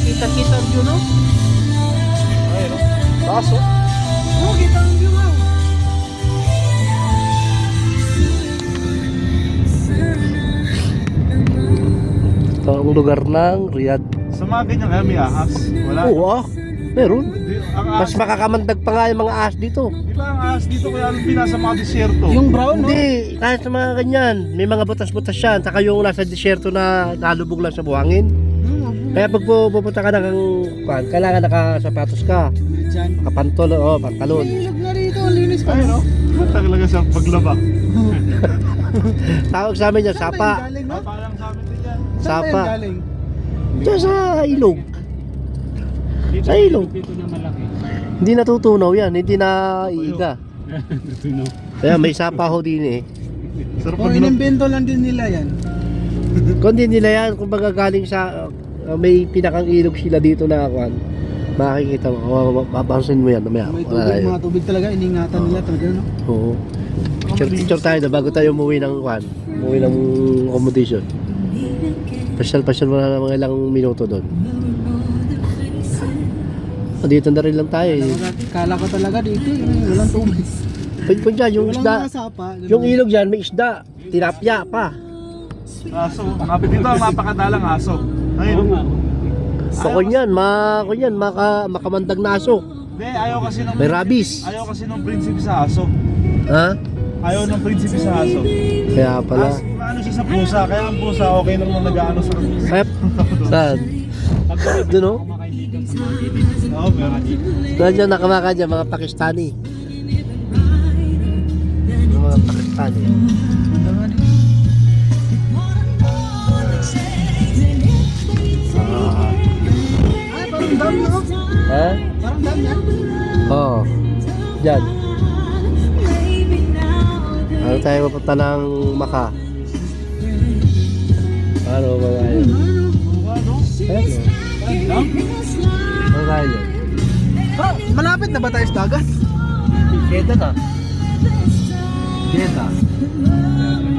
kita-kita ang view, no? Ayun, no? Taas, oh. Oo, kita ang view, wow. Ito ang lugar ng Riyadh. Sa mga ganyan kaya may ahas. Wala. Oo, meron. Ang Mas ahas, makakamandag pa nga yung mga ahas dito. di ba ang ahas dito kaya ang pinasa mga disyerto? Yung brown, no? Hindi, kahit sa mga ganyan, may mga butas-butas yan. Saka yung nasa disyerto na nalubog lang sa buhangin. Kaya pag pupunta ka ng kailangan nakasapatos ka. Diyan. Kapantol, pantalon. May ilog na rito, ang linis pa. Ayun, no? Talaga sa paglaba. Tawag sa amin yan, Saan ba sapa. yung galing, no? Parang sa amin din yan. Saan ba Sapa. yung galing? Diyan sa ilog. Sa ilog. Dito na malaki. Hindi natutunaw yan, hindi na iiga. Tutunaw. Kaya may sapa ho din eh. Sarap O, paglaba. inimbento lang din nila yan. Kundi nila yan, kung baga galing sa may pinakang ilog sila dito na kwan. Makikita mo, babasin mo yan mamaya. May Wala tubig, yun. mga tubig talaga, iningatan nila talaga, no? Oo. Picture tayo na bago tayo umuwi ng kwan. Umuwi ng accommodation. Pasyal-pasyal mo na mga ilang minuto doon. Dito na rin lang tayo eh. Kala ko talaga dito, walang tubig. Pwede dyan, yung Walang isda. mga sapa. ganun. Yung ilog dyan, may isda. Tilapia pa. Aso. Kapit dito ang napakadalang aso. Oo Ayun. nga. So kunyan, makamandag na aso. Hindi, ayaw kasi ng... May rabies. Ayaw kasi ng prinsipe sa aso. Ha? Ayaw ng prinsipe sa aso. Kaya pala. Ano siya sa pusa, kaya ang pusa okay lang na nag-ano sa kanila. Pep. Saan? Doon o? Kumakain dito sa mga gilid. Oo, meron dito. Doon dyan nakamaka dyan, mga Pakistani. Yung mga Pakistani. Ay, parang dam, no? Ha? Parang dam yan. Oo. Dyan. Ano tayo papunta ng Maka? Ano ba nga yun? Ano? Ayan o. Ano tayo dyan? Ah, malapit na ba tayo sa dagat? Jeddah na. Jeddah.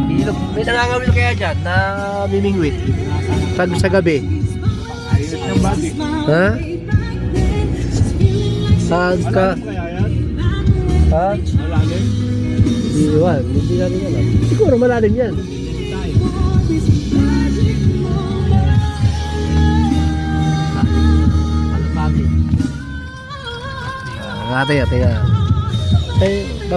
Ilog. May nangangawil kaya dyan na mimingwit. Sa gabi. Ayos ng body. Ha? Saan ka? Malalim kaya yan? Ha? Malalim? Hindi natin alam. Siguro malalim yan. Ano natin? Tingnan. Eh, bago